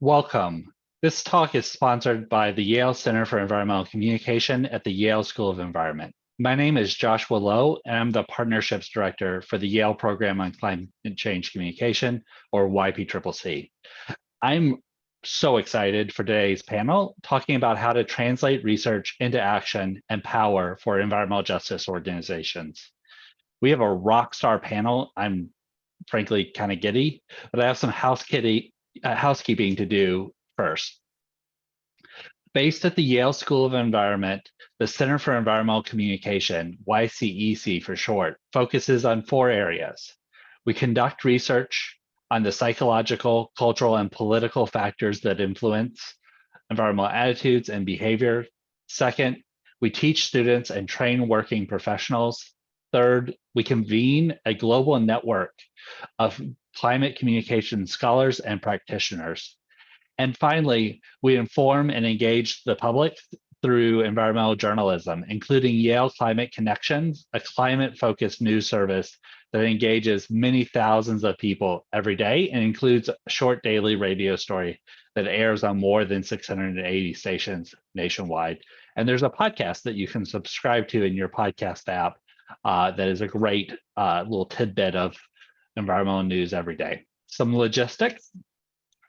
Welcome. This talk is sponsored by the Yale Center for Environmental Communication at the Yale School of Environment. My name is Joshua Lowe, and I'm the Partnerships Director for the Yale Program on Climate Change Communication, or YPCCC. I'm so excited for today's panel, talking about how to translate research into action and power for environmental justice organizations. We have a rock star panel. I'm frankly kind of giddy, but I have some housekeeping to do first. Based at the Yale School of Environment, the Center for Environmental Communication, YPCCC for short, focuses on 4 areas. We conduct research on the psychological, cultural, and political factors that influence environmental attitudes and behavior. Second, we teach students and train working professionals. Third, we convene a global network of climate communication scholars and practitioners. And finally, we inform and engage the public through environmental journalism, including Yale Climate Connections, a climate-focused news service that engages many thousands of people every day and includes a short daily radio story that airs on more than 680 stations nationwide. And there's a podcast that you can subscribe to in your podcast app that is a great little tidbit of environmental news every day. Some logistics.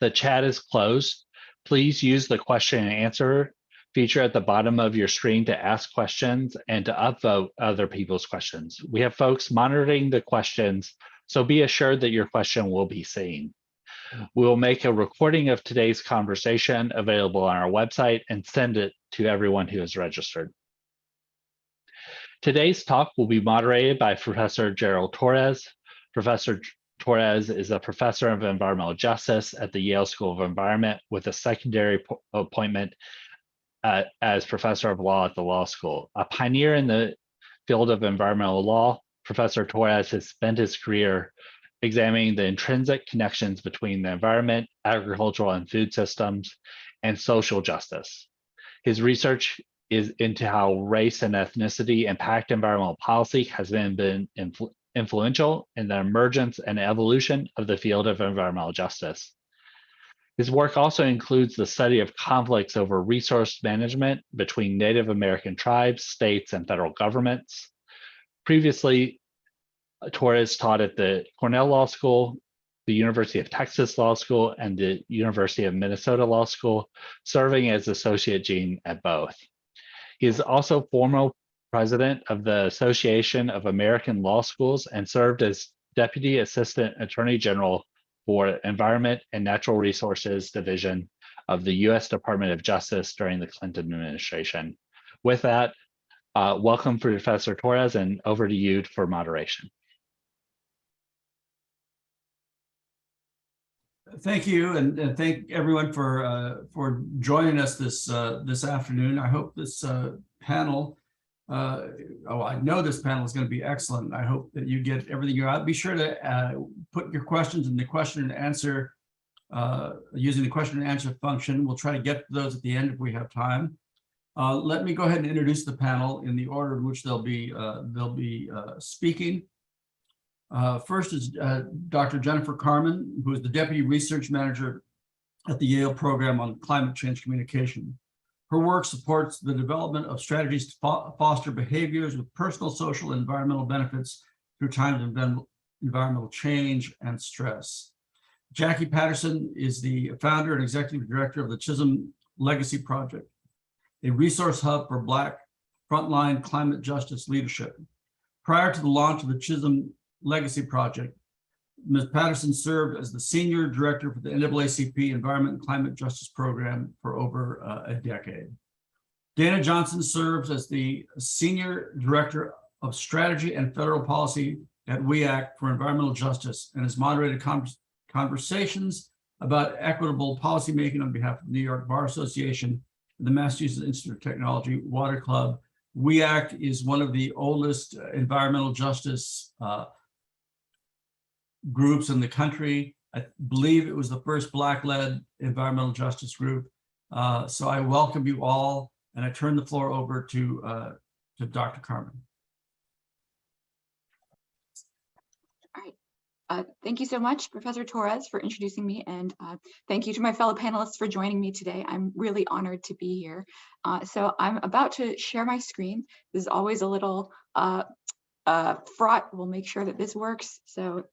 The chat is closed. Please use the question and answer feature at the bottom of your screen to ask questions and to upvote other people's questions. We have folks monitoring the questions, so be assured that your question will be seen. We will make a recording of today's conversation available on our website and send it to everyone who is registered. Today's talk will be moderated by Professor Gerald Torres. Professor Torres is a professor of environmental justice at the Yale School of Environment with a secondary appointment as professor of law at the law school. A pioneer in the field of environmental law, Professor Torres has spent his career examining the intrinsic connections between the environment, agricultural and food systems, and social justice. His research is into how race and ethnicity impact environmental policy has been influential in the emergence and evolution of the field of environmental justice. His work also includes the study of conflicts over resource management between Native American tribes, states, and federal governments. Previously, Torres taught at the Cornell Law School, the University of Texas Law School, and the University of Minnesota Law School, serving as associate dean at both. He is also former president of the Association of American Law Schools and served as Deputy Assistant Attorney General for Environment and Natural Resources Division of the U.S. Department of Justice during the Clinton administration. With that, welcome Professor Torres, and over to you for moderation. Thank you, and thank everyone for joining us this afternoon. I hope this panel. I know this panel is going to be excellent. I hope that you get everything you're out. Be sure to put your questions in the question and answer using the question and answer function. We'll try to get to those at the end if we have time. Let me go ahead and introduce the panel in the order in which they'll be speaking. First is Dr. Jennifer Carman, who is the Deputy Research Manager at the Yale Program on Climate Change Communication. Her work supports the development of strategies to foster behaviors with personal, social, and environmental benefits through times of environmental change and stress. Jackie Patterson is the founder and executive director of the Chisholm Legacy Project, a resource hub for Black frontline climate justice leadership. Prior to the launch of the Chisholm Legacy Project, Ms. Patterson served as the Senior Director for the NAACP Environment and Climate Justice Program for over a decade. Dana Johnson serves as the Senior Director of Strategy and Federal Policy at WEAC for Environmental Justice and has moderated conversations about equitable policymaking on behalf of the New York Bar Association and the Massachusetts Institute of Technology Water Club. WEAC is one of the oldest environmental justice groups in the country. I believe it was the first Black-led environmental justice group. So I welcome you all, and I turn the floor over to Dr. Carman. All right. Thank you so much, Professor Torres, for introducing me, and thank you to my fellow panelists for joining me today. I'm really honored to be here. So I'm about to share my screen. This is always a little fraught. We'll make sure that this works. So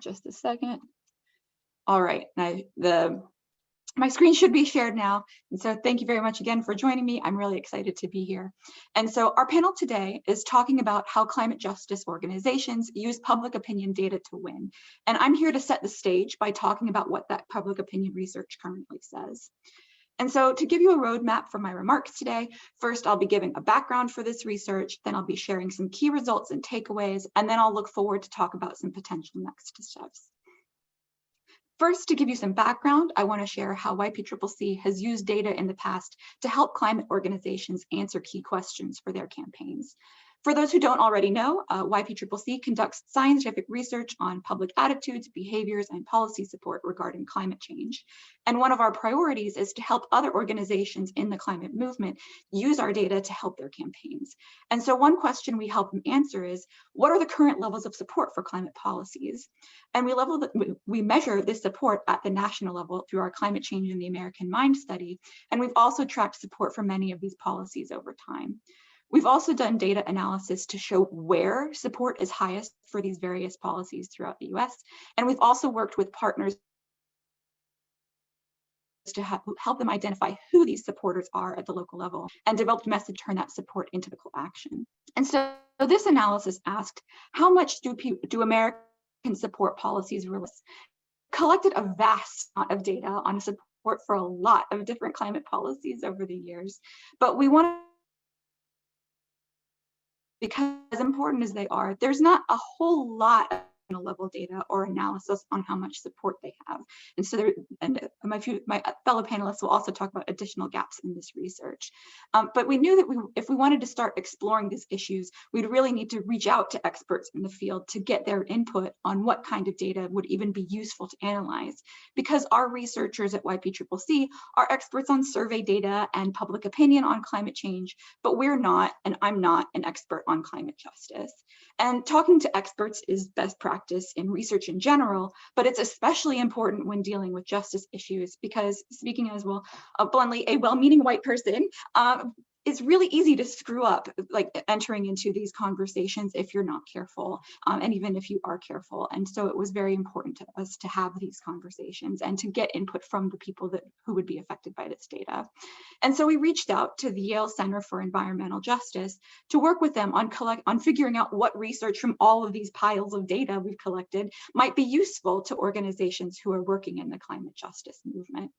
just a second. All right, my screen should be shared now. And so thank you very much again for joining me. I'm really excited to be here. And so our panel today is talking about how climate justice organizations use public opinion data to win. And I'm here to set the stage by talking about what that public opinion research currently says. And so to give you a roadmap for my remarks today, first I'll be giving a background for this research, then I'll be sharing some key results and takeaways, and then I'll look forward to talk about some potential next steps. First, to give you some background, I want to share how YPCCC has used data in the past to help climate organizations answer key questions for their campaigns. For those who don't already know, YPCCC conducts scientific research on public attitudes, behaviors, and policy support regarding climate change. And one of our priorities is to help other organizations in the climate movement use our data to help their campaigns. And so one question we help them answer is, what are the current levels of support for climate policies? And we measure this support at the national level through our Climate Change in the American Mind study. And we've also tracked support for many of these policies over time. We've also done data analysis to show where support is highest for these various policies throughout the US. And we've also worked with partners to help them identify who these supporters are at the local level and developed methods to turn that support into local action. And so this analysis asked, how much do American support policies really? Collected a vast amount of data on support for a lot of different climate policies over the years, but we want to, because as important as they are, there's not a whole lot of level data or analysis on how much support they have. And so my fellow panelists will also talk about additional gaps in this research. But we knew that if we wanted to start exploring these issues, we'd really need to reach out to experts in the field to get their input on what kind of data would even be useful to analyze. Because our researchers at YPCCC are experts on survey data and public opinion on climate change, but we're not, and I'm not, an expert on climate justice. And talking to experts is best practice in research in general, but it's especially important when dealing with justice issues because, speaking as well, bluntly, a well-meaning white person, it's really easy to screw up, like entering into these conversations if you're not careful, and even if you are careful. And so it was very important to us to have these conversations and to get input from the people who would be affected by this data. And so we reached out to the Yale Center for Environmental Justice to work with them on figuring out what research from all of these piles of data we've collected might be useful to organizations who are working in the climate justice movement.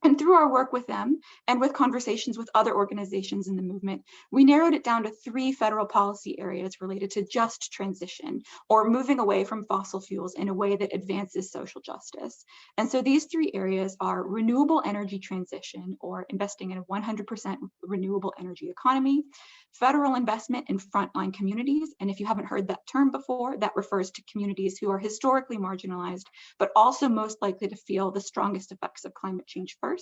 And through our work with them and with conversations with other organizations in the movement, we narrowed it down to 3 federal policy areas related to just transition, or moving away from fossil fuels in a way that advances social justice. And so these 3 areas are renewable energy transition, or investing in a 100% renewable energy economy, federal investment in frontline communities. And if you haven't heard that term before, that refers to communities who are historically marginalized, but also most likely to feel the strongest effects of climate change first,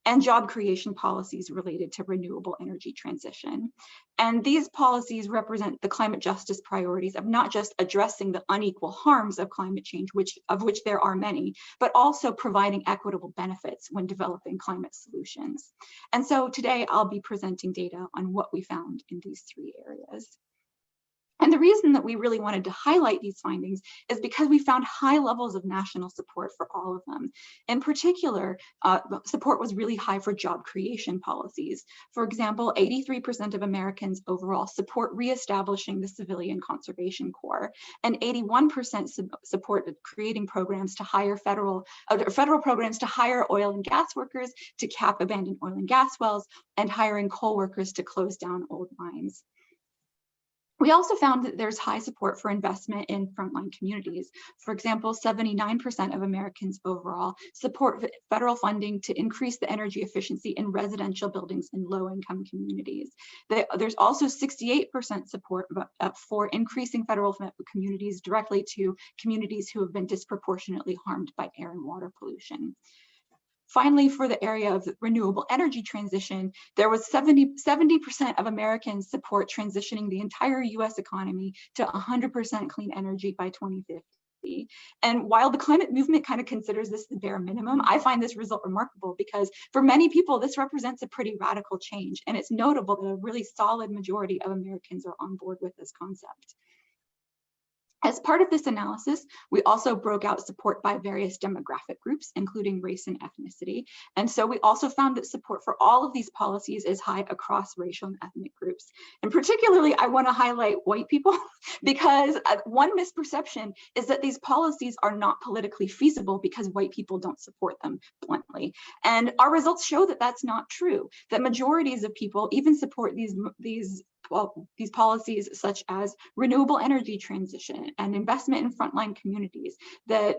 and job creation policies related to renewable energy transition. And these policies represent the climate justice priorities of not just addressing the unequal harms of climate change, of which there are many, but also providing equitable benefits when developing climate solutions. And so today I'll be presenting data on what we found in these 3 areas. And the reason that we really wanted to highlight these findings is because we found high levels of national support for all of them. In particular, support was really high for job creation policies. For example, 83% of Americans overall support reestablishing the Civilian Conservation Corps, and 81% supported creating programs to hire federal programs to hire oil and gas workers to cap abandoned oil and gas wells, and hiring coal workers to close down old mines. We also found that there's high support for investment in frontline communities. For example, 79% of Americans overall support federal funding to increase the energy efficiency in residential buildings in low-income communities. There's also 68% support for increasing federal communities directly to communities who have been disproportionately harmed by air and water pollution. Finally, for the area of renewable energy transition, there was 70% of Americans support transitioning the entire US economy to 100% clean energy by 2050. policy. And while the climate movement kind of considers this the bare minimum, I find this result remarkable because for many people, this represents a pretty radical change. And it's notable that a really solid majority of Americans are on board with this concept. As part of this analysis, we also broke out support by various demographic groups, including race and ethnicity. And so we also found that support for all of these policies is high across racial and ethnic groups. And particularly, I want to highlight white people because one misperception is that these policies are not politically feasible because white people don't support them bluntly. And our results show that that's not true, that majorities of people even support these policies such as renewable energy transition and investment in frontline communities. That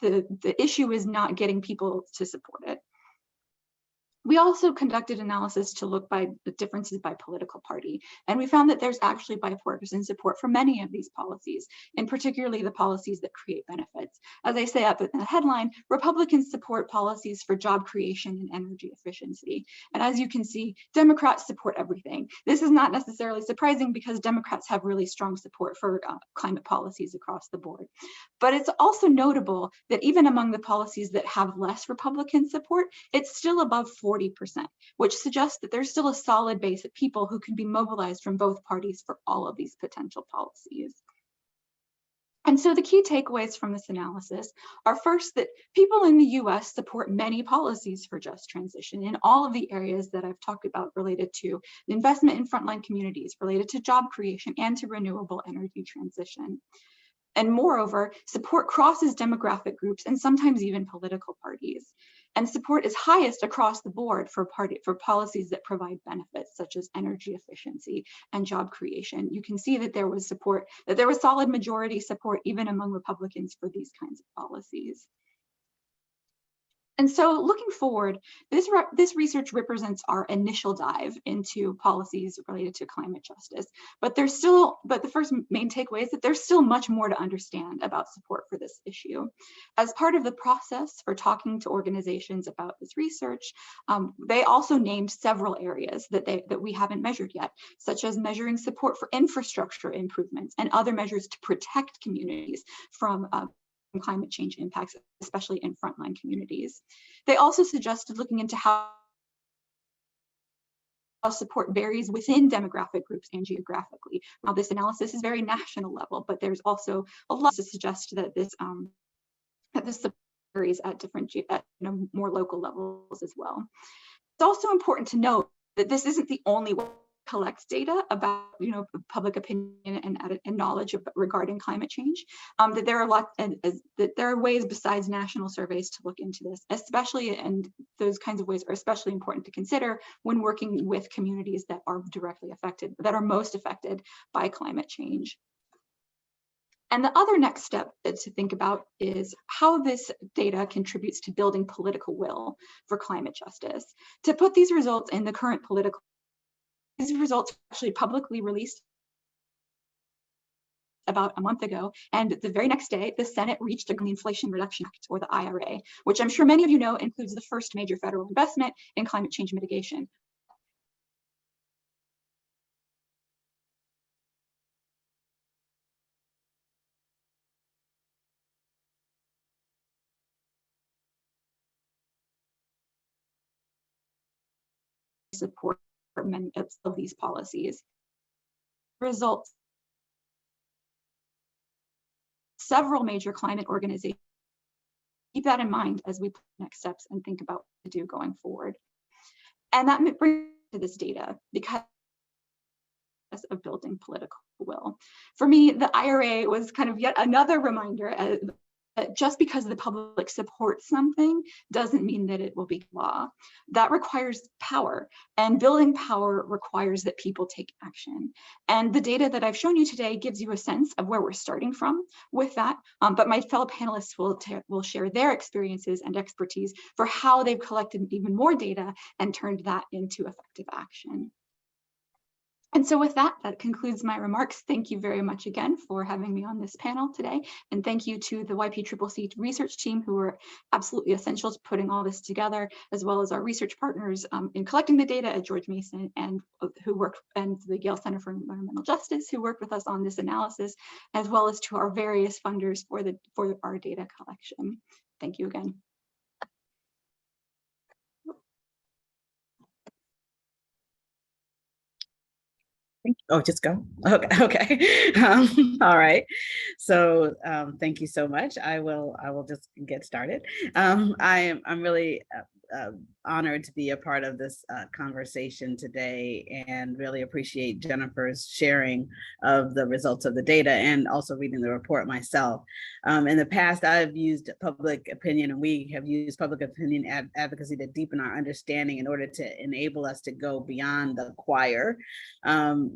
the issue is not getting people to support it. We also conducted analysis to look by the differences by political party, and we found that there's actually bipartisan support for many of these policies, and particularly the policies that create benefits. As I say up in the headline, Republicans support policies for job creation and energy efficiency. And as you can see, Democrats support everything. This is not necessarily surprising because Democrats have really strong support for climate policies across the board. But it's also notable that even among the policies that have less Republican support, it's still above 40%, which suggests that there's still a solid base of people who can be mobilized from both parties for all of these potential policies. And so the key takeaways from this analysis are first that people in the US support many policies for just transition in all of the areas that I've talked about related to investment in frontline communities, related to job creation and to renewable energy transition. And moreover, support crosses demographic groups and sometimes even political parties. And support is highest across the board for policies that provide benefits such as energy efficiency and job creation. You can see that there was support, that there was solid majority support even among Republicans for these kinds of policies. And so looking forward, this research represents our initial dive into policies related to climate justice. But the first main takeaway is that there's still much more to understand about support for this issue. As part of the process for talking to organizations about this research, they also named several areas that we haven't measured yet, such as measuring support for infrastructure improvements and other measures to protect communities from climate change impacts, especially in frontline communities. They also suggested looking into how support varies within demographic groups and geographically. Now, this analysis is very national level, but there's also a lot to suggest that this varies at more local levels as well. It's also important to note that this isn't the only way collects data about public opinion and knowledge regarding climate change. That there are ways besides national surveys to look into this, especially, and those kinds of ways are especially important to consider when working with communities that are directly affected, that are most affected by climate change. And the other next step to think about is how this data contributes to building political will for climate justice. To put these results in the current political, these results were actually publicly released about a month ago, and the very next day, the Senate reached the Inflation Reduction Act, or the IRA, which I'm sure many of you know includes the first major federal investment in climate change mitigation. Support for many of these policies. Results. Several major climate organizations. Keep that in mind as we plan next steps and think about what to do going forward. And that brings to this data because of building political will. For me, the IRA was kind of yet another reminder that just because the public supports something doesn't mean that it will be law. That requires power, and building power requires that people take action. And the data that I've shown you today gives you a sense of where we're starting from with that, but my fellow panelists will share their experiences and expertise for how they've collected even more data and turned that into effective action. And so with that, that concludes my remarks. Thank you very much again for having me on this panel today. And thank you to the YPCCC research team who were absolutely essential to putting all this together, as well as our research partners in collecting the data at George Mason and the Yale Center for Environmental Justice who worked with us on this analysis, as well as to our various funders for our data collection. Thank you again. Oh, just go. Okay. Okay. All right. So thank you so much. I will just get started. I'm really honored to be a part of this conversation today, and really appreciate Jennifer's sharing of the results of the data and also reading the report myself. In the past, I've used public opinion, and we have used public opinion advocacy to deepen our understanding in order to enable us to go beyond the choir,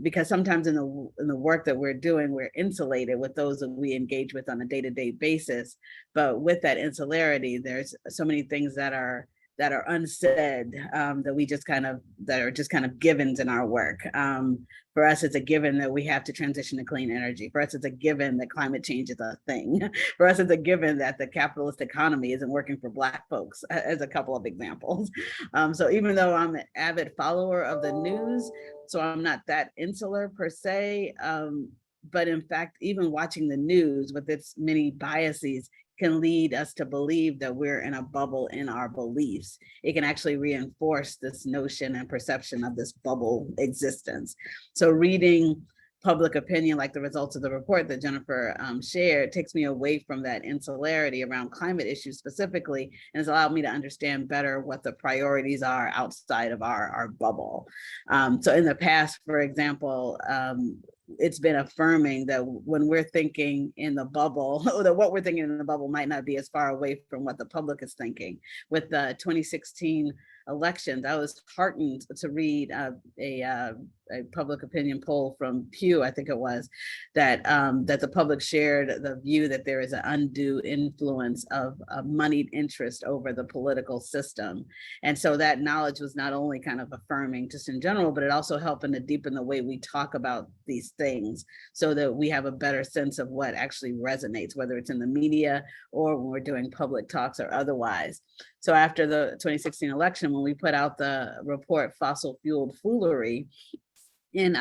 because sometimes in the work that we're doing, we're insulated with those that we engage with on a day-to-day basis. But with that insularity, there's so many things that are unsaid, that are just kind of givens in our work. For us, it's a given that we have to transition to clean energy. For us, it's a given that climate change is a thing. For us, it's a given that the capitalist economy isn't working for Black folks, as a couple of examples. So even though I'm an avid follower of the news, so I'm not that insular per se, but in fact, even watching the news with its many biases can lead us to believe that we're in a bubble in our beliefs. It can actually reinforce this notion and perception of this bubble existence. So reading public opinion, like the results of the report that Jennifer shared, takes me away from that insularity around climate issues specifically, and has allowed me to understand better what the priorities are outside of our bubble. So in the past, for example, it's been affirming that when we're thinking in the bubble, that what we're thinking in the bubble might not be as far away from what the public is thinking. With the 2016 elections, I was heartened to read a public opinion poll from Pew, I think it was, that that the public shared the view that there is an undue influence of moneyed interest over the political system. And so that knowledge was not only kind of affirming just in general, but it also helping to deepen the way we talk about these things so that we have a better sense of what actually resonates, whether it's in the media or when we're doing public talks or otherwise. So after the 2016 election, when we put out the report, Fossil Fueled Foolery, in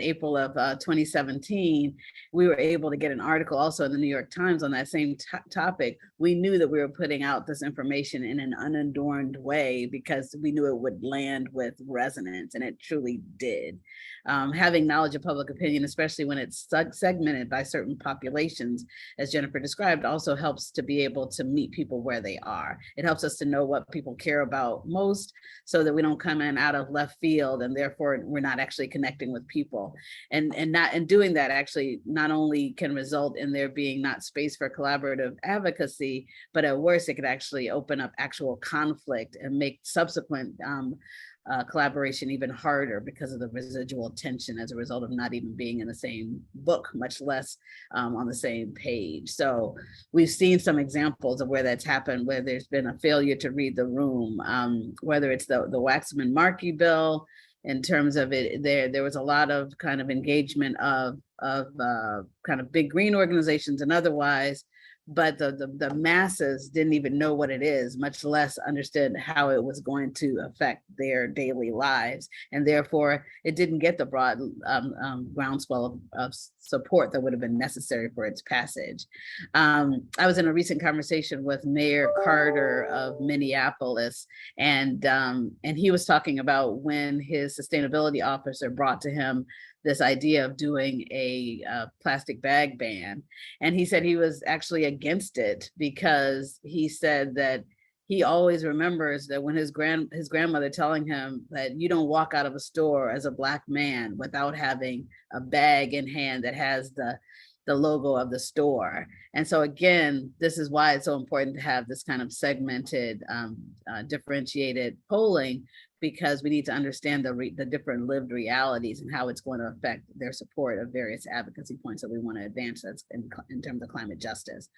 April of 2017, we were able to get an article also in the New York Times on that same topic. We knew that we were putting out this information in an unadorned way because we knew it would land with resonance, and it truly did. Having knowledge of public opinion, especially when it's segmented by certain populations, as Jennifer described, also helps to be able to meet people where they are. It helps us to know what people care about most so that we don't come in out of left field and therefore we're not actually connecting with people. And doing that actually not only can result in there being not space for collaborative advocacy, but at worst, it could actually open up actual conflict and make subsequent collaboration even harder because of the residual tension as a result of not even being in the same book, much less on the same page. So we've seen some examples of where that's happened, where there's been a failure to read the room, whether it's the Waxman-Markey bill. In terms of it, there was a lot of kind of engagement of kind of big green organizations and otherwise, but the masses didn't even know what it is, much less understood how it was going to affect their daily lives. And therefore, it didn't get the broad groundswell of support that would have been necessary for its passage. I was in a recent conversation with Mayor Carter of Minneapolis, and he was talking about when his sustainability officer brought to him this idea of doing a plastic bag ban. And he said he was actually against it because he said that he always remembers that when his grandmother telling him that you don't walk out of a store as a Black man without having a bag in hand that has the logo of the store. And so again, this is why it's so important to have this kind of segmented, differentiated polling, because we need to understand the different lived realities and how it's going to affect their support of various advocacy points that we want to advance in terms of climate justice.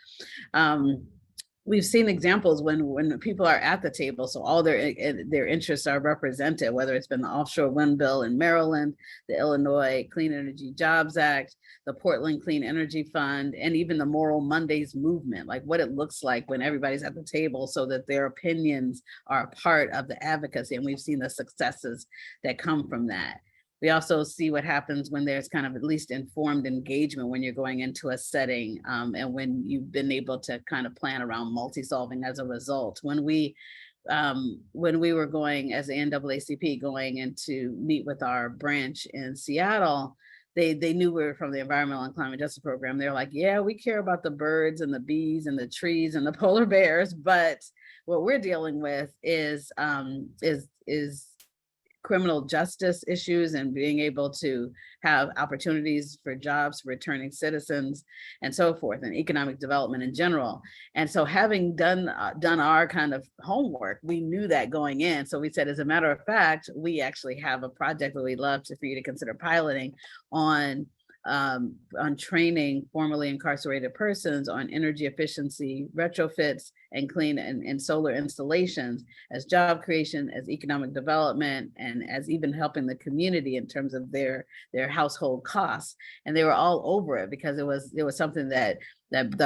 we've seen examples when people are at the table, so all their interests are represented, whether it's been the offshore wind bill in Maryland, the Illinois Clean Energy Jobs Act, the Portland Clean Energy Fund, and even the Moral Mondays movement, like what it looks like when everybody's at the table so that their opinions are a part of the advocacy. And we've seen the successes that come from that. We also see what happens when there's kind of at least informed engagement when you're going into a setting, and when you've been able to kind of plan around multi-solving as a result. When we were going as the NAACP going in to meet with our branch in Seattle, they knew we were from the Environmental and Climate Justice Program. They're like, yeah, we care about the birds and the bees and the trees and the polar bears, but what we're dealing with is criminal justice issues and being able to have opportunities for jobs for returning citizens and so forth, and economic development in general. And so having done our kind of homework, we knew that going in. So we said, as a matter of fact, we actually have a project that we'd love for you to consider piloting on training formerly incarcerated persons on energy efficiency retrofits and clean and solar installations as job creation, as economic development, and as even helping the community in terms of their household costs. And they were all over it because it was something that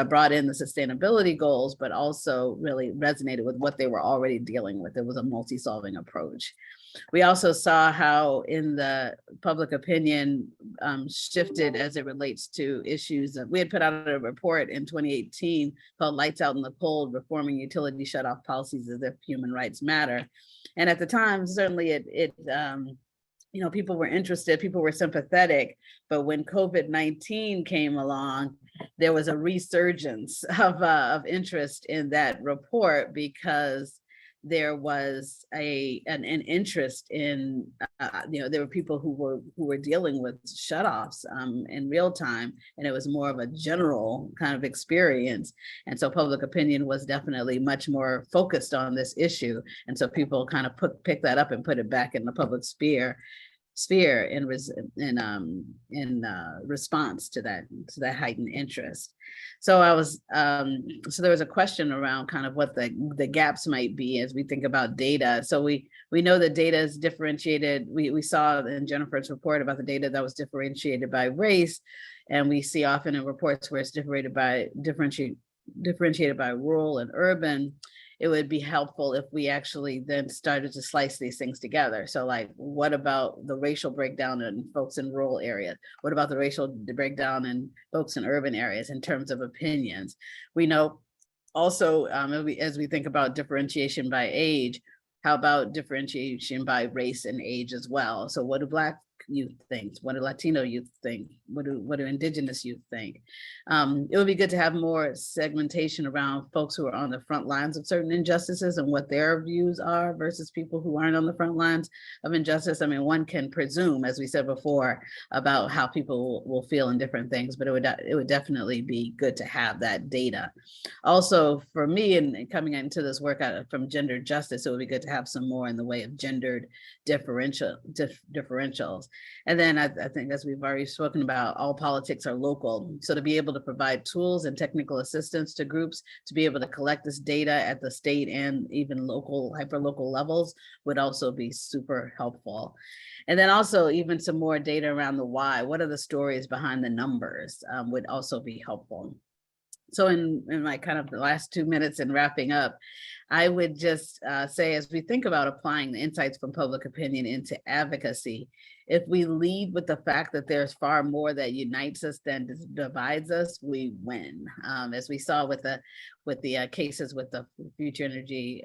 brought in the sustainability goals, but also really resonated with what they were already dealing with. It was a multi-solving approach. We also saw how in the public opinion shifted as it relates to issues. We had put out a report in 2018 called Lights Out in the Cold, Reforming Utility Shutoff Policies as if Human Rights Matter. And at the time, certainly people were interested, people were sympathetic, but when COVID-19 came along, there was a resurgence of interest in that report because there was an interest in, there were people who were dealing with shutoffs in real time, and it was more of a general kind of experience. And so public opinion was definitely much more focused on this issue. And so people kind of pick that up and put it back in the public sphere in response to that heightened interest. So there was a question around kind of what the gaps might be as we think about data. So we know that data is differentiated. We saw in Jennifer's report about the data that was differentiated by race, and we see often in reports where it's differentiated by rural and urban. It would be helpful if we actually then started to slice these things together. So like, what about the racial breakdown in folks in rural areas? What about the racial breakdown in folks in urban areas in terms of opinions? We know also, as we think about differentiation by age, how about differentiation by race and age as well? So what do Black youth think? What do Latino youth think? What do Indigenous youth think? It would be good to have more segmentation around folks who are on the front lines of certain injustices and what their views are versus people who aren't on the front lines of injustice. I mean, one can presume, as we said before, about how people will feel in different things, but it would definitely be good to have that data. Also, for me, and coming into this work from gender justice, it would be good to have some more in the way of gendered differentials. And then I think, as we've already spoken about, all politics are local. So to be able to provide tools and technical assistance to groups to be able to collect this data at the state and even local, hyperlocal levels would also be super helpful. And then also even some more data around the why. What are the stories behind the numbers would also be helpful. So in my kind of the last 2 minutes and wrapping up, I would just say, as we think about applying the insights from public opinion into advocacy, if we lead with the fact that there's far more that unites us than divides us, we win. As we saw with the cases with the Future Energy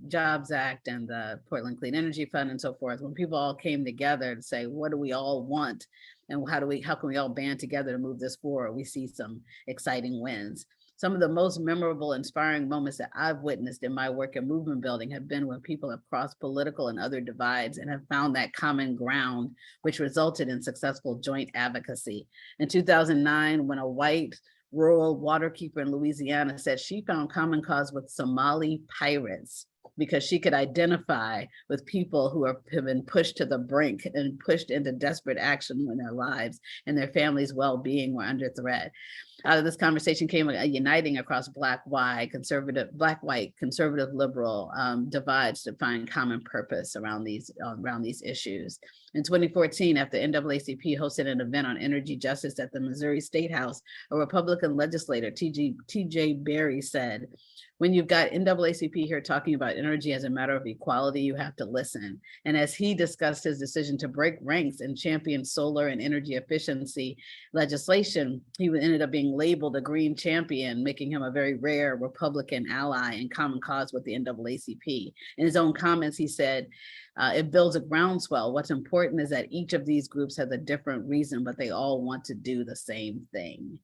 Jobs Act and the Portland Clean Energy Fund and so forth, when people all came together to say, what do we all want? And how can we all band together to move this forward? We see some exciting wins. Some of the most memorable, inspiring moments that I've witnessed in my work in movement building have been when people have crossed political and other divides and have found that common ground, which resulted in successful joint advocacy. In 2009, when a white rural waterkeeper in Louisiana said she found common cause with Somali pirates, because she could identify with people who have been pushed to the brink and pushed into desperate action when their lives and their families' well-being were under threat. Out of this conversation came a uniting across Black-white, conservative, liberal divides to find common purpose around these issues. In 2014, after NAACP hosted an event on energy justice at the Missouri State House, a Republican legislator, T.J. Berry, said, "When you've got NAACP here talking about energy as a matter of equality, you have to listen." And as he discussed his decision to break ranks and champion solar and energy efficiency legislation, he ended up being labeled a green champion, making him a very rare Republican ally in common cause with the NAACP. In his own comments, he said, it builds a groundswell. What's important is that each of these groups has a different reason, but they all want to do the same thing.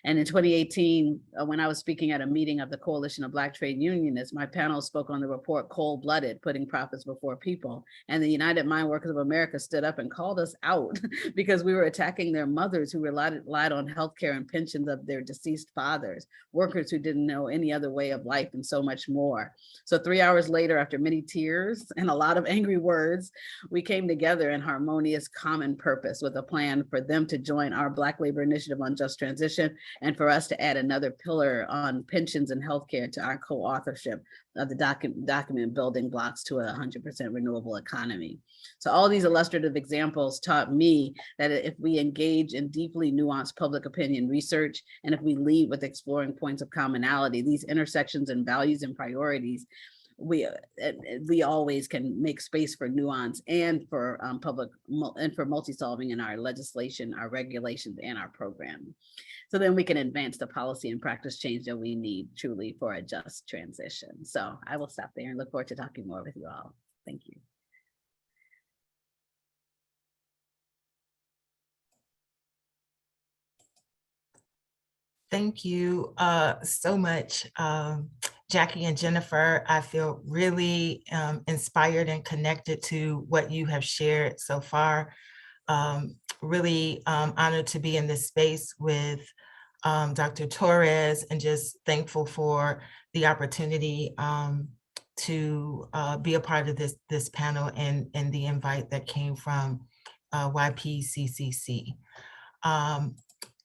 And in 2018, when I was speaking at a meeting of the Coalition of Black Trade Unionists, my panel spoke on the report Cold Blooded, Putting Profits Before People. And the United Mine Workers of America stood up and called us out because we were attacking their mothers who relied on healthcare and pensions of their deceased fathers, workers who didn't know any other way of life, and so much more. So 3 hours later, after many tears and a lot of angry words, we came together in harmonious common purpose with a plan for them to join our Black Labor Initiative on Just Transition, and for us to add another pillar on pensions and healthcare to our co-authorship of the document Building Blocks to a 100% Renewable Economy. So all these illustrative examples taught me that if we engage in deeply nuanced public opinion research, and if we lead with exploring points of commonality, these intersections in values and priorities, we always can make space for nuance and for multi-solving in our legislation, our regulations, and our programming. So then we can advance the policy and practice change that we need truly for a just transition. So I will stop there and look forward to talking more with you all. Thank you. Thank you so much, Jackie and Jennifer. I feel really inspired and connected to what you have shared so far. Really honored to be in this space with Dr. Torres, and just thankful for the opportunity to be a part of this panel and the invite that came from YPCCC.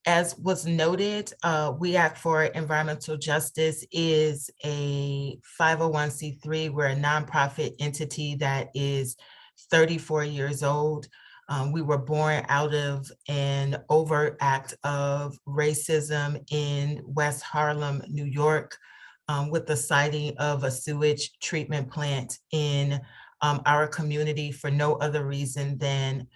As was noted, We Act for Environmental Justice is a 501c3. We're a nonprofit entity that is 34 years old. We were born out of an overt act of racism in West Harlem, New York, with the siting of a sewage treatment plant in our community for no other reason than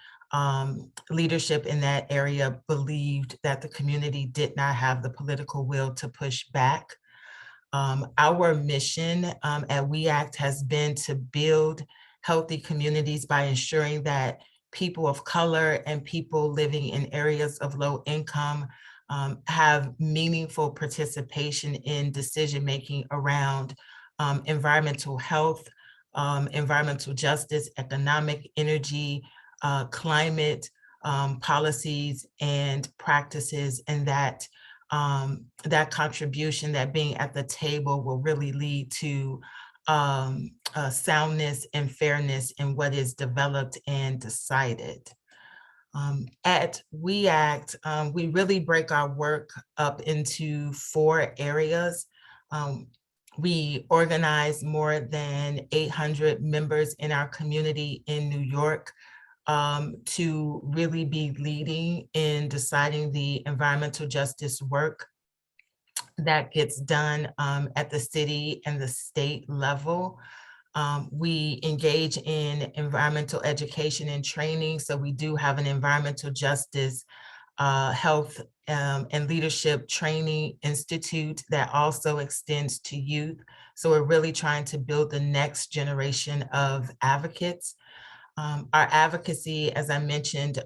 leadership in that area believed that the community did not have the political will to push back. Our mission at We Act has been to build healthy communities by ensuring that people of color and people living in areas of low income have meaningful participation in decision-making around environmental health, environmental justice, economic, energy, climate policies and practices, and that that contribution, that being at the table, will really lead to soundness and fairness in what is developed and decided. At We Act, we really break our work up into 4 areas. We organize more than 800 members in our community in New York to really be leading in deciding the environmental justice work that gets done at the city and the state level. We engage in environmental education and training. So we do have an environmental justice health and leadership training institute that also extends to youth. So we're really trying to build the next generation of advocates. Our advocacy, as I mentioned,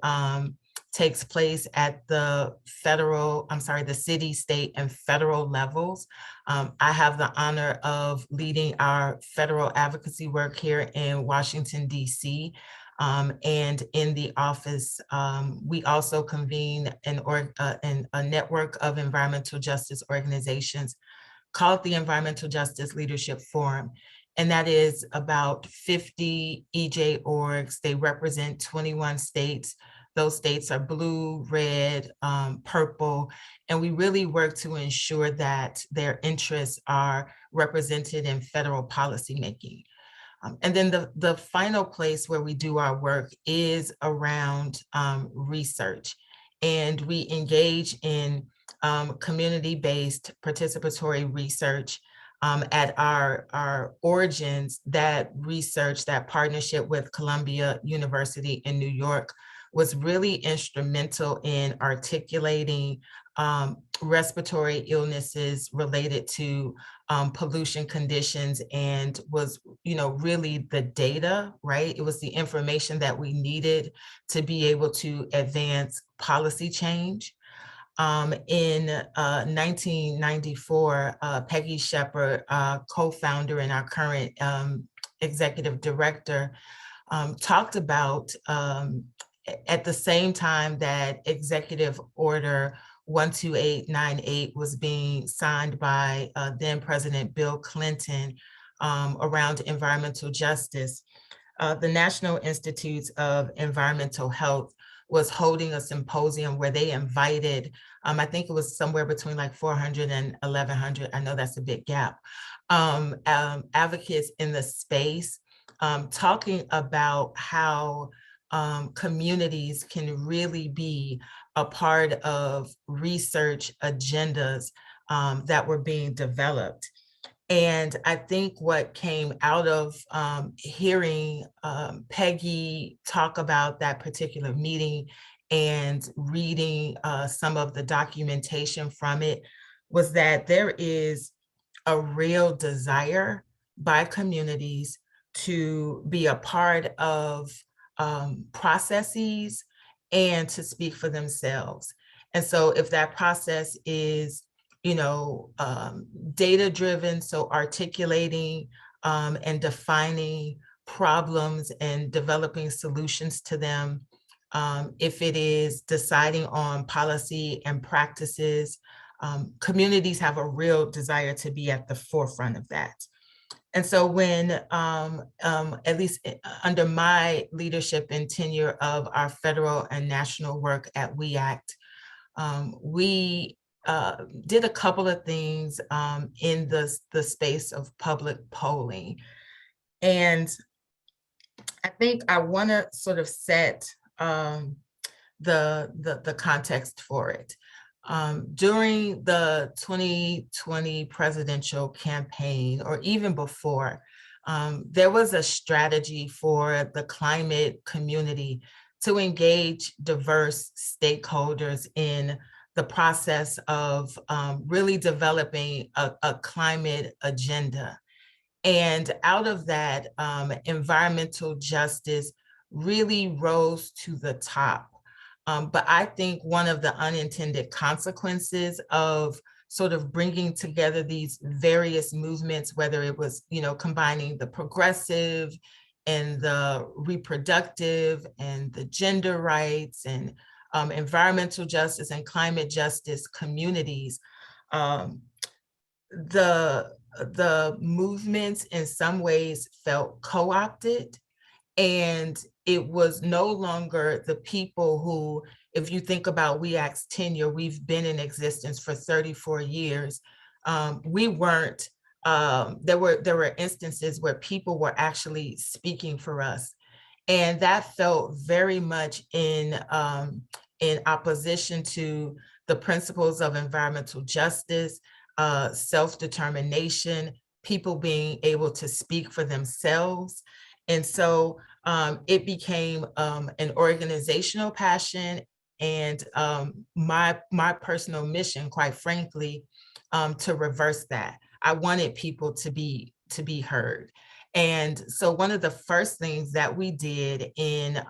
takes place at the the city, state, and federal levels. I have the honor of leading our federal advocacy work here in Washington, D.C. And in the office, we also convene a network of environmental justice organizations called the Environmental Justice Leadership Forum. and that is about 50 EJ orgs. They represent 21 states. Those states are blue, red, purple, and we really work to ensure that their interests are represented in federal policymaking. And then the final place where we do our work is around research. And we engage in community-based participatory research. At our origins, that research, that partnership with Columbia University in New York was really instrumental in articulating respiratory illnesses related to pollution conditions, and was, really the data, right? It was the information that we needed to be able to advance policy change. In 1994, Peggy Shepard, co-founder and our current executive director, talked about at the same time that Executive Order 12898 was being signed by then President Bill Clinton around environmental justice, the National Institutes of Environmental Health was holding a symposium where they invited, I think it was somewhere between like 400 and 1,100, I know that's a big gap, advocates in the space, talking about how communities can really be a part of research agendas that were being developed. And I think what came out of hearing Peggy talk about that particular meeting and reading some of the documentation from it was that there is a real desire by communities to be a part of processes and to speak for themselves. And so if that process is, data-driven, so articulating and defining problems and developing solutions to them, if it is deciding on policy and practices, communities have a real desire to be at the forefront of that. And so when, at least under my leadership and tenure of our federal and national work at We Act, we did a couple of things in the space of public polling. And I think I want to sort of set the context for it. During the 2020 presidential campaign, or even before, there was a strategy for the climate community to engage diverse stakeholders in the process of really developing a climate agenda. And out of that, environmental justice really rose to the top. But I think one of the unintended consequences of sort of bringing together these various movements, whether it was, combining the progressive and the reproductive and the gender rights and environmental justice and climate justice communities, the movements in some ways felt co-opted, and it was no longer the people who, if you think about We Act's tenure, we've been in existence for 34 years. We weren't, there were instances where people were actually speaking for us. And that felt very much in opposition to the principles of environmental justice, self-determination, people being able to speak for themselves. And so it became an organizational passion and my personal mission, quite frankly, to reverse that. I wanted people to be heard. And so one of the first things that we did in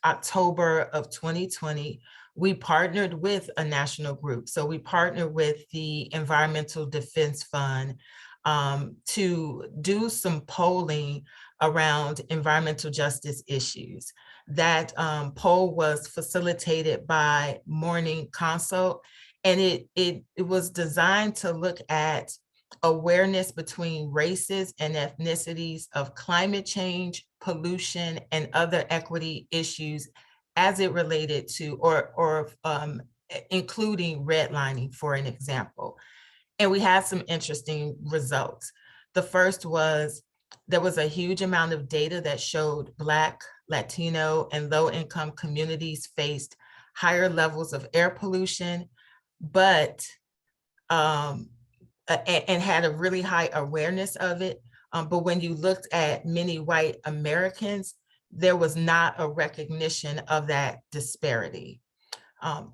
October of 2020, we partnered with a national group. So we partnered with the Environmental Defense Fund to do some polling around environmental justice issues. That poll was facilitated by Morning Consult, and it was designed to look at awareness between races and ethnicities of climate change, pollution, and other equity issues as it related to, including redlining, for an example. And we had some interesting results. The first was there was a huge amount of data that showed Black, Latino, and low-income communities faced higher levels of air pollution, but and had a really high awareness of it. But when you looked at many white Americans, there was not a recognition of that disparity.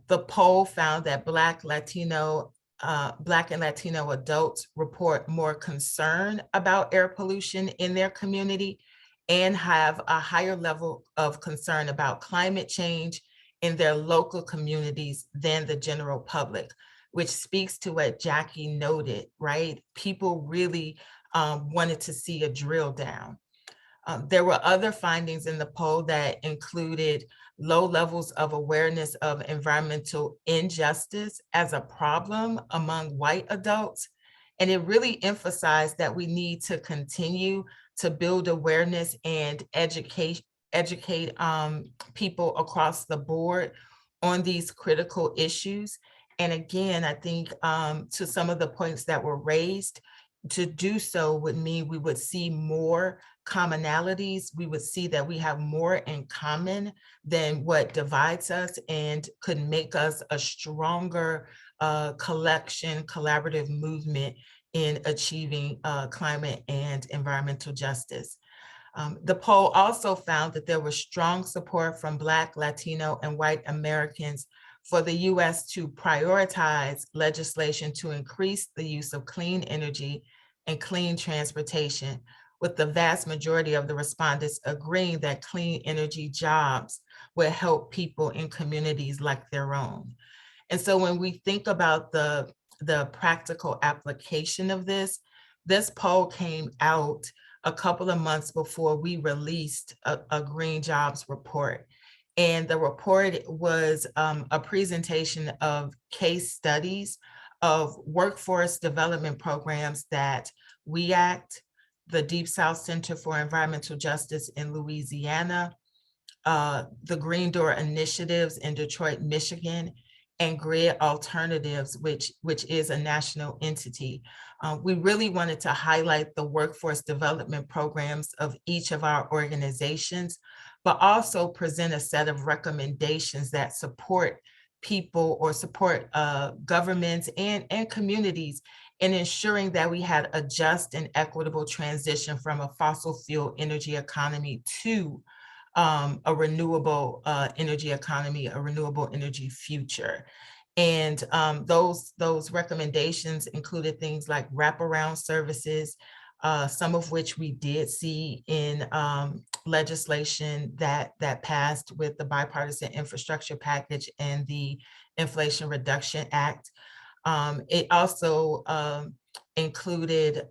The poll found that Black and Latino adults report more concern about air pollution in their community and have a higher level of concern about climate change in their local communities than the general public, which speaks to what Jackie noted, right? People really wanted to see a drill down. There were other findings in the poll that included low levels of awareness of environmental injustice as a problem among white adults. And it really emphasized that we need to continue to build awareness and educate people across the board on these critical issues. And again, I think to some of the points that were raised, to do so would mean we would see more commonalities. We would see that we have more in common than what divides us and could make us a stronger collaborative movement in achieving climate and environmental justice. The poll also found that there was strong support from Black, Latino, and white Americans for the US to prioritize legislation to increase the use of clean energy and clean transportation, with the vast majority of the respondents agreeing that clean energy jobs will help people in communities like their own. And so when we think about the practical application of this poll came out a couple of months before we released a Green Jobs report. And the report was a presentation of case studies of workforce development programs that WEACT, the Deep South Center for Environmental Justice in Louisiana, the Green Door Initiatives in Detroit, Michigan, and Grid Alternatives, which is a national entity. We really wanted to highlight the workforce development programs of each of our organizations, but also present a set of recommendations that support people or support governments and communities in ensuring that we had a just and equitable transition from a fossil fuel energy economy to a renewable energy economy, a renewable energy future. And those recommendations included things like wraparound services, some of which we did see in legislation that passed with the Bipartisan Infrastructure Package and the Inflation Reduction Act. It also included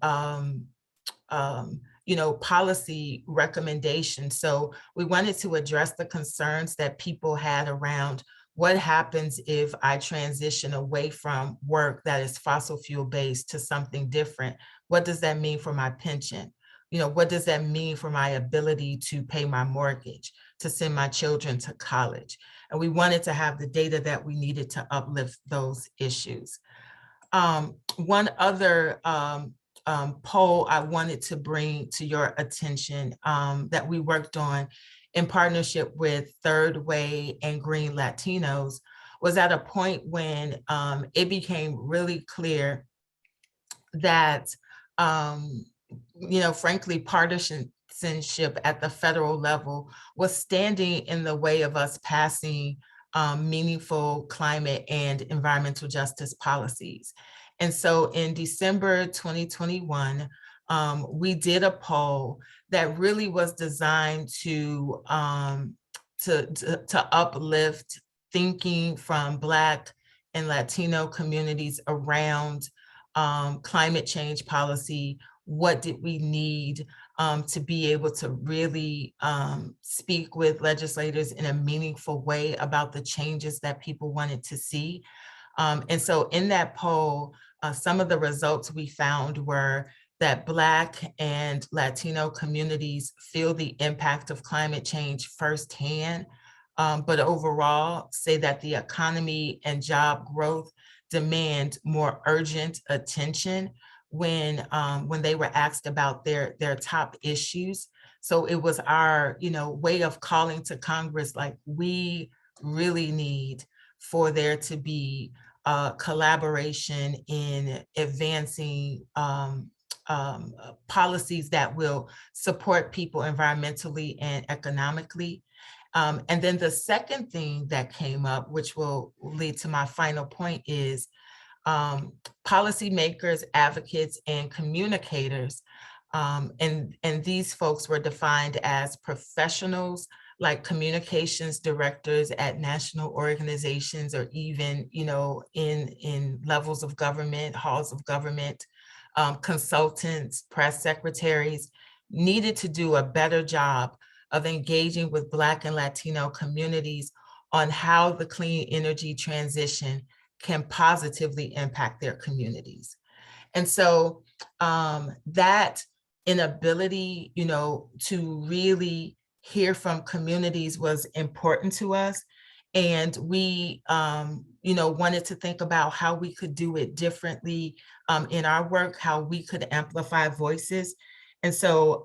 policy recommendations. So we wanted to address the concerns that people had around what happens if I transition away from work that is fossil fuel based to something different? What does that mean for my pension? What does that mean for my ability to pay my mortgage, to send my children to college? And we wanted to have the data that we needed to uplift those issues. One other poll I wanted to bring to your attention that we worked on in partnership with Third Way and Green Latinos was at a point when it became really clear that, frankly, partisanship at the federal level was standing in the way of us passing meaningful climate and environmental justice policies. And so in December 2021, we did a poll that really was designed to uplift thinking from Black and Latino communities around climate change policy. What did we need to be able to really speak with legislators in a meaningful way about the changes that people wanted to see? And so in that poll, some of the results we found were that Black and Latino communities feel the impact of climate change firsthand, but overall say that the economy and job growth demand more urgent attention when they were asked about their top issues. So it was our, way of calling to Congress, like, we really need for there to be collaboration in advancing policies that will support people environmentally and economically. And then the second thing that came up, which will lead to my final point, is policymakers, advocates, and communicators. And these folks were defined as professionals, like communications directors at national organizations, or even, in levels of government, halls of government, consultants, press secretaries, needed to do a better job of engaging with Black and Latino communities on how the clean energy transition can positively impact their communities. And so that inability, to really hear from communities was important to us. And we, wanted to think about how we could do it differently in our work, how we could amplify voices. And so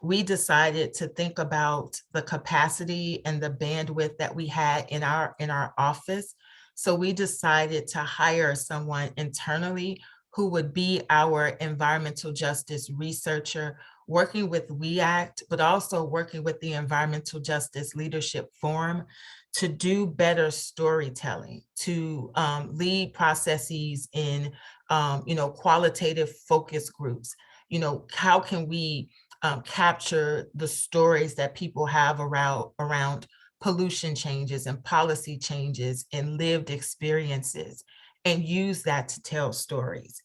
we decided to think about the capacity and the bandwidth that we had in our office. So we decided to hire someone internally who would be our environmental justice researcher, working with WEACT, but also working with the Environmental Justice Leadership Forum to do better storytelling, to lead processes in, qualitative focus groups. How can we capture the stories that people have around pollution changes and policy changes and lived experiences, and use that to tell stories?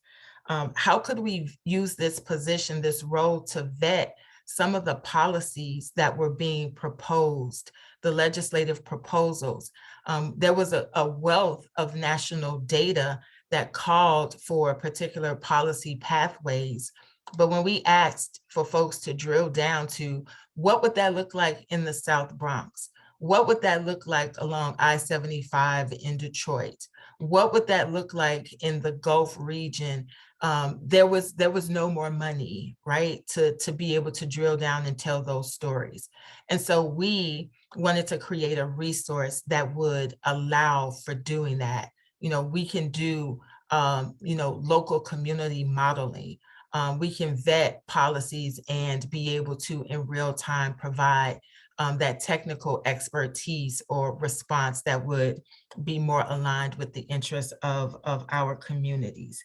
How could we use this position, this role, to vet some of the policies that were being proposed, the legislative proposals? There was a wealth of national data that called for particular policy pathways. But when we asked for folks to drill down to what would that look like in the South Bronx? What would that look like along I-75 in Detroit? What would that look like in the Gulf region? There was no more money, right, to be able to drill down and tell those stories. And so we wanted to create a resource that would allow for doing that. We can do, local community modeling. We can vet policies and be able to, in real time, provide that technical expertise or response that would be more aligned with the interests of our communities.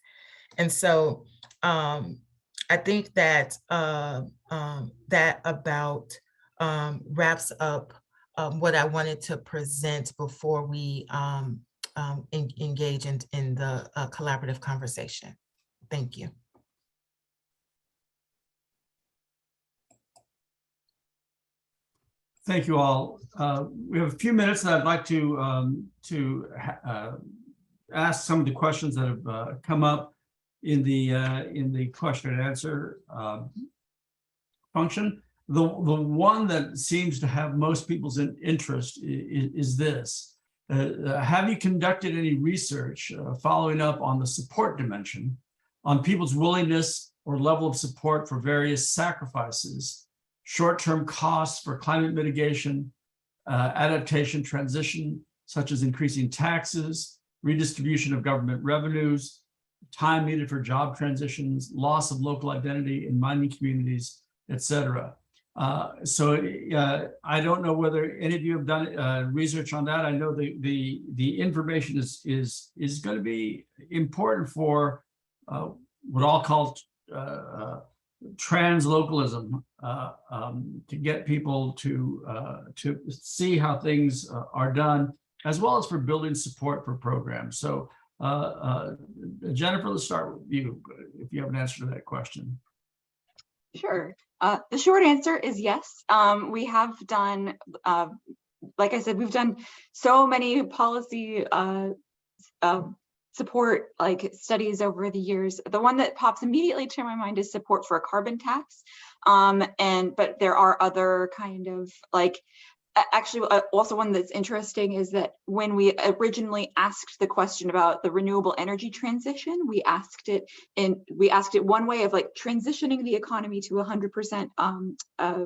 And so I think that that about wraps up what I wanted to present before we engage in the collaborative conversation. Thank you. Thank you all. We have a few minutes that I'd like to ask some of the questions that have come up in the question and answer function. The one that seems to have most people's interest is this. Have you conducted any research following up on the support dimension, on people's willingness or level of support for various sacrifices, short-term costs for climate mitigation, adaptation, transition, such as increasing taxes, redistribution of government revenues, time needed for job transitions, loss of local identity in mining communities, et cetera. So I don't know whether any of you have done research on that. I know the information is going to be important for what I'll call translocalism, to get people to see how things are done, as well as for building support for programs. So Jennifer, let's start with you, if you have an answer to that question. Sure. The short answer is yes. We have done, like I said, we've done so many policy support like studies over the years. The one that pops immediately to my mind is support for a carbon tax. But there are other kind of like, actually, also one that's interesting is that when we originally asked the question about the renewable energy transition, we asked it one way of like transitioning the economy to 100%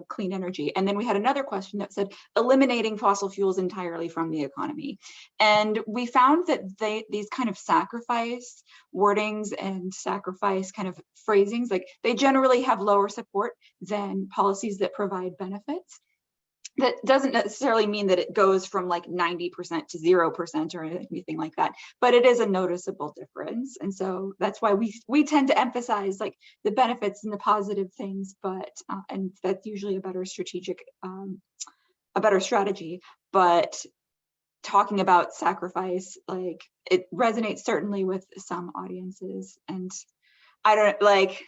clean energy. And then we had another question that said eliminating fossil fuels entirely from the economy. And we found that these kind of sacrifice wordings and sacrifice kind of phrasings, like they generally have lower support than policies that provide benefits. That doesn't necessarily mean that it goes from like 90% to 0% or anything like that, but it is a noticeable difference. And so that's why we tend to emphasize like the benefits and the positive things, but and that's usually a better strategy. But talking about sacrifice, like it resonates certainly with some audiences. And I don't like,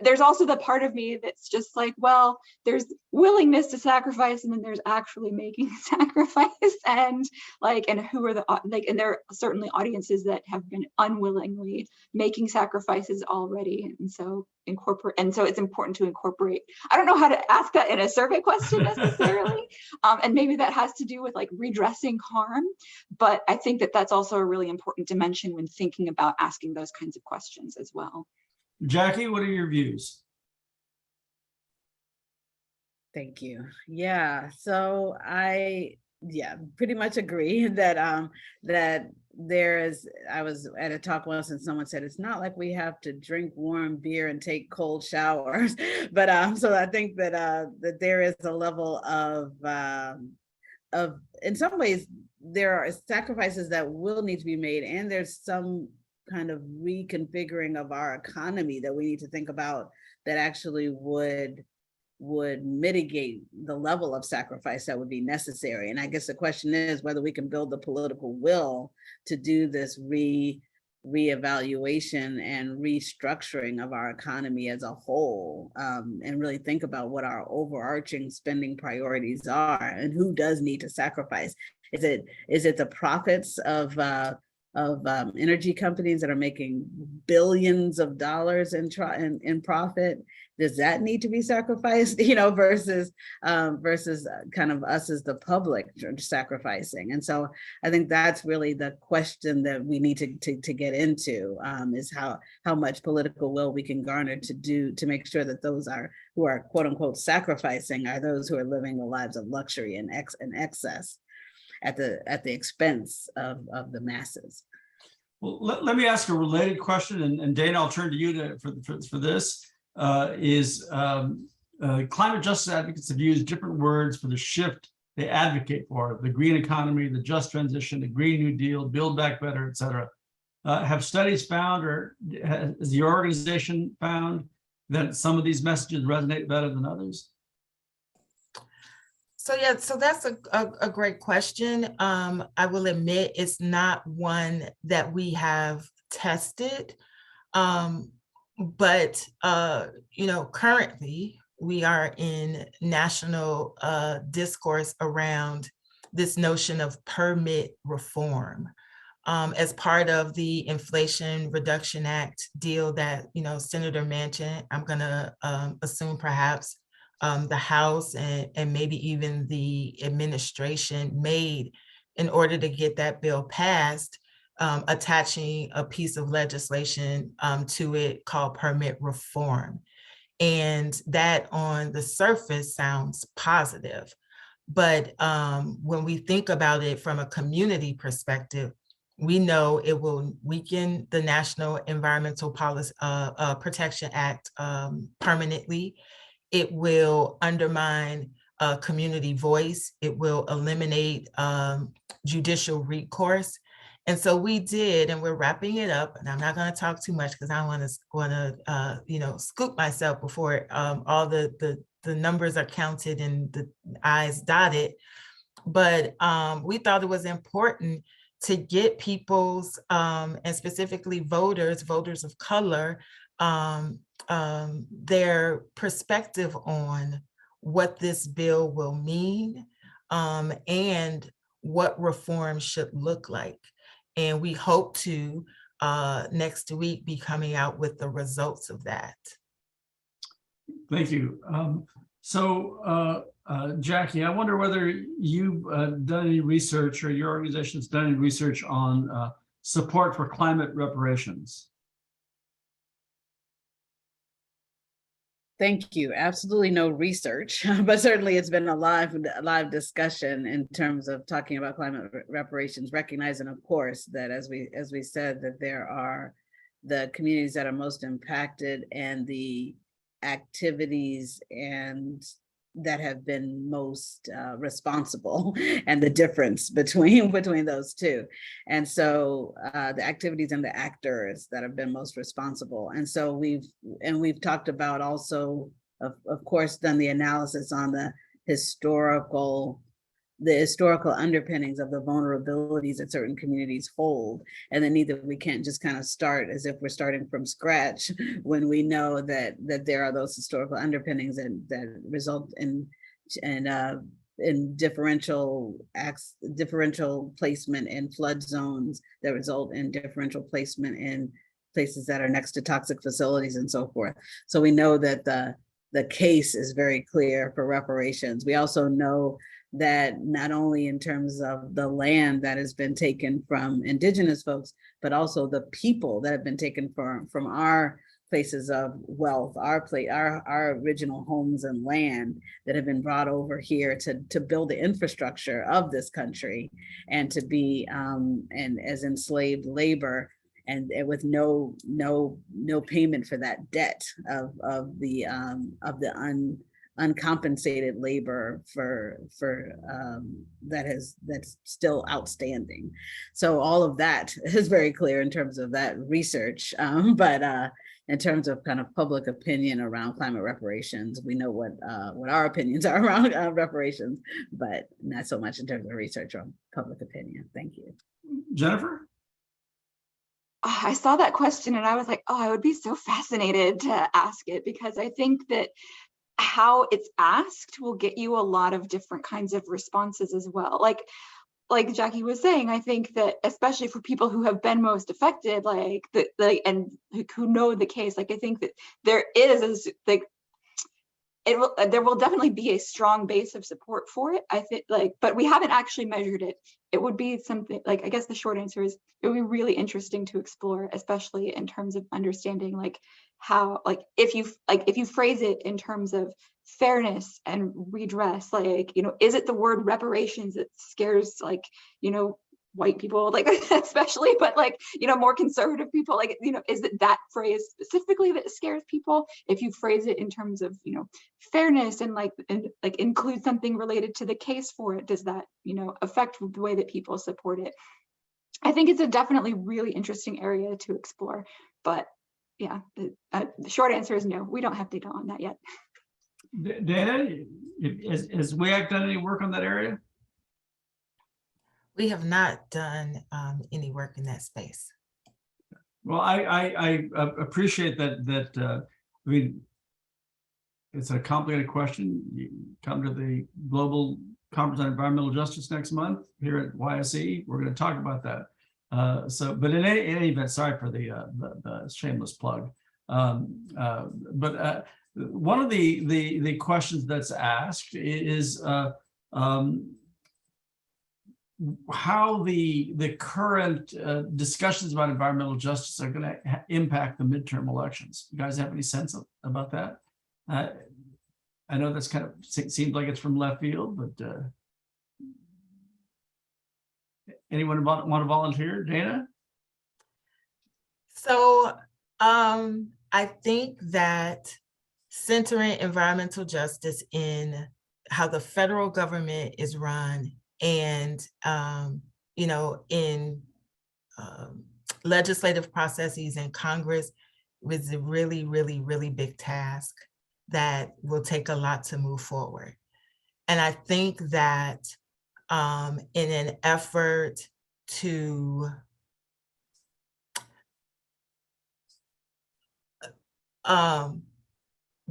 there's also the part of me that's just like, well, there's willingness to sacrifice and then there's actually making sacrifice, and like, and who are the like, and there are certainly audiences that have been unwillingly making sacrifices already, and so it's important to incorporate. I don't know how to ask that in a survey question necessarily, and maybe that has to do with like redressing harm, but I think that that's also a really important dimension when thinking about asking those kinds of questions as well. Jackie, what are your views? Thank you. Yeah, so I pretty much agree that that I was at a talk once and someone said it's not like we have to drink warm beer and take cold showers, but so I think that that there is a level of in some ways there are sacrifices that will need to be made, and there's some kind of reconfiguring of our economy that we need to think about that actually would mitigate the level of sacrifice that would be necessary. And I guess the question is whether we can build the political will to do this reevaluation and restructuring of our economy as a whole, and really think about what our overarching spending priorities are and who does need to sacrifice. Is it the profits of energy companies that are making billions of dollars in profit? Does that need to be sacrificed, versus kind of us as the public sacrificing? And so I think that's really the question that we need to get into, is how much political will we can garner to make sure that those who are quote unquote sacrificing are those who are living the lives of luxury and excess at the expense of the masses. Well, let me ask a related question, and Dana, I'll turn to you for this. Climate justice advocates have used different words for the shift they advocate for: the green economy, the just transition, the Green New Deal, Build Back Better, et cetera. Have studies found, or has your organization found, that some of these messages resonate better than others? So that's a great question. I will admit it's not one that we have tested, but currently we are in national discourse around this notion of permit reform as part of the Inflation Reduction Act deal that Senator Manchin, I'm going to assume perhaps the House and maybe even the administration made in order to get that bill passed, attaching a piece of legislation to it called permit reform. And that on the surface sounds positive. But when we think about it from a community perspective, we know it will weaken the National Environmental Policy Protection Act permanently. It will undermine community voice. It will eliminate judicial recourse. And so we did, and we're wrapping it up. And I'm not going to talk too much because I want to scoop myself before all the numbers are counted and the I's dotted. But we thought it was important to get people's and specifically voters of color, their perspective on what this bill will mean and what reform should look like. And we hope to next week be coming out with the results of that. Thank you. Jackie, I wonder whether you've done any research or your organization's done any research on support for climate reparations. Thank you. Absolutely no research, but certainly it's been a live discussion in terms of talking about climate reparations, recognizing, of course, that as we said, that there are the communities that are most impacted and the activities and that have been most responsible, and the difference between those two. And so the activities and the actors that have been most responsible. And so we've talked about also, of course, done the analysis on the historical underpinnings of the vulnerabilities that certain communities hold. And then we can't just kind of start as if we're starting from scratch when we know that there are those historical underpinnings that result in differential placement in flood zones, that result in differential placement in places that are next to toxic facilities and so forth. So we know that the case is very clear for reparations. We also know that not only in terms of the land that has been taken from indigenous folks, but also the people that have been taken from our places of wealth, our original homes and land that have been brought over here to build the infrastructure of this country and to be and as enslaved labor, and with no payment for that debt of the uncompensated labor that's still outstanding. So all of that is very clear in terms of that research, but in terms of kind of public opinion around climate reparations, we know what our opinions are around reparations, but not so much in terms of research on public opinion. Thank you. Jennifer? I saw that question and I was like, oh, I would be so fascinated to ask it, because I think that how it's asked will get you a lot of different kinds of responses as well. Like Jackie was saying, I think that especially for people who have been most affected, and who know the case, like I think that there will definitely be a strong base of support for it. I think, but we haven't actually measured it. It would be something like, I guess the short answer is it would be really interesting to explore, especially in terms of understanding how, if you phrase it in terms of fairness and redress, is it the word reparations that scares white people, especially, but more conservative people, is it that phrase specifically that scares people? If you phrase it in terms of fairness and include something related to the case for it, does that affect the way that people support it? I think it's a definitely really interesting area to explore, but yeah, the short answer is no, we don't have data on that yet. Dana, has WEAC done any work on that area? We have not done any work in that space. Well, I appreciate that. I mean, it's a complicated question. You come to the Global Conference on Environmental Justice next month here at YSE. We're going to talk about that. But in any event, sorry for the shameless plug. But one of the questions that's asked is how the current discussions about environmental justice are going to impact the midterm elections. You guys have any sense about that? I know that's kind of seems like it's from left field, but anyone want to volunteer? Dana? So I think that centering environmental justice in how the federal government is run and in legislative processes in Congress is a really, really, really big task that will take a lot to move forward. And I think that in an effort to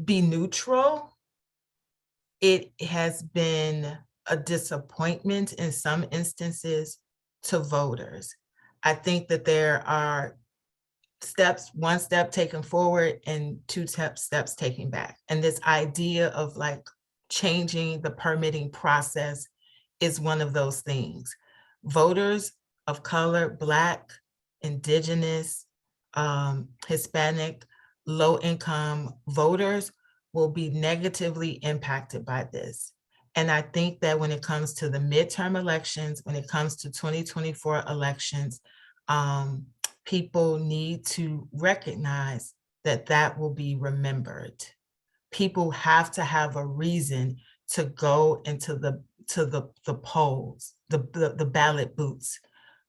be neutral, it has been a disappointment in some instances to voters. I think that there are steps, one step taken forward and two steps taken back. And this idea of like changing the permitting process is one of those things. Voters of color, Black, Indigenous, Hispanic, low-income voters will be negatively impacted by this. And I think that when it comes to the midterm elections, when it comes to 2024 elections, people need to recognize that that will be remembered. People have to have a reason to go into the polls, the ballot booths.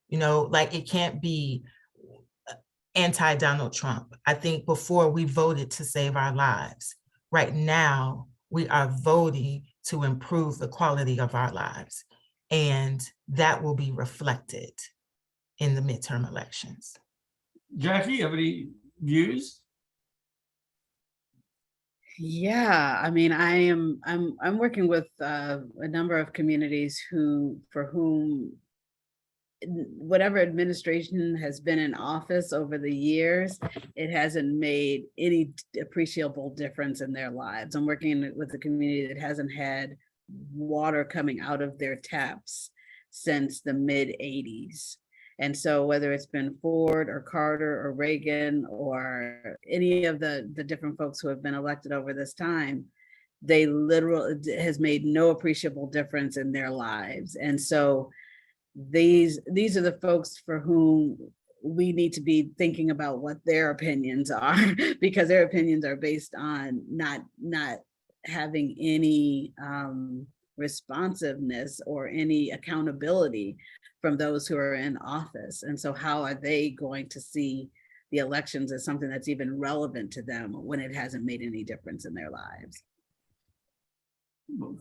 You know, like it can't be anti-Donald Trump. I think before we voted to save our lives. Right now, we are voting to improve the quality of our lives. And that will be reflected in the midterm elections. Jackie, you have any views? Yeah, I mean, I'm working with a number of communities for whom whatever administration has been in office over the years, it hasn't made any appreciable difference in their lives. I'm working with a community that hasn't had water coming out of their taps since the mid-'80s. And so whether it's been Ford or Carter or Reagan or any of the different folks who have been elected over this time, they literally has made no appreciable difference in their lives. And so these are the folks for whom we need to be thinking about what their opinions are, because their opinions are based on not having any responsiveness or any accountability from those who are in office. And so how are they going to see the elections as something that's even relevant to them when it hasn't made any difference in their lives?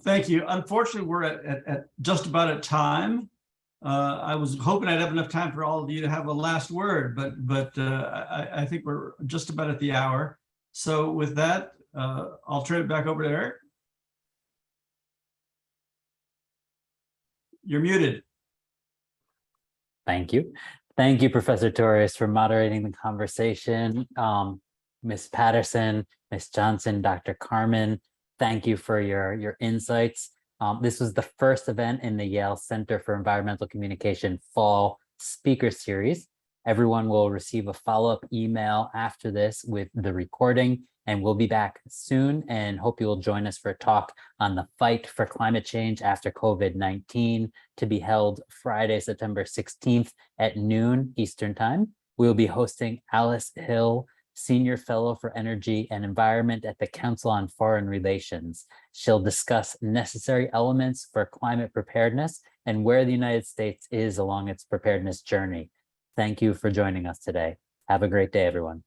Thank you. Unfortunately, we're at just about at time. I was hoping I'd have enough time for all of you to have a last word, but I think we're just about at the hour. So with that, I'll turn it back over to Eric. You're muted. Thank you. Thank you, Professor Torres, for moderating the conversation. Ms. Patterson, Ms. Johnson, Dr. Carman, thank you for your insights. This was the first event in the Yale Center for Environmental Communication Fall Speaker Series. Everyone will receive a follow-up email after this with the recording, and we'll be back soon and hope you will join us for a talk on the fight for climate change after COVID-19 to be held Friday, September 16th at noon Eastern Time. We'll be hosting Alice Hill, Senior Fellow for Energy and Environment at the Council on Foreign Relations. She'll discuss necessary elements for climate preparedness and where the United States is along its preparedness journey. Thank you for joining us today. Have a great day, everyone.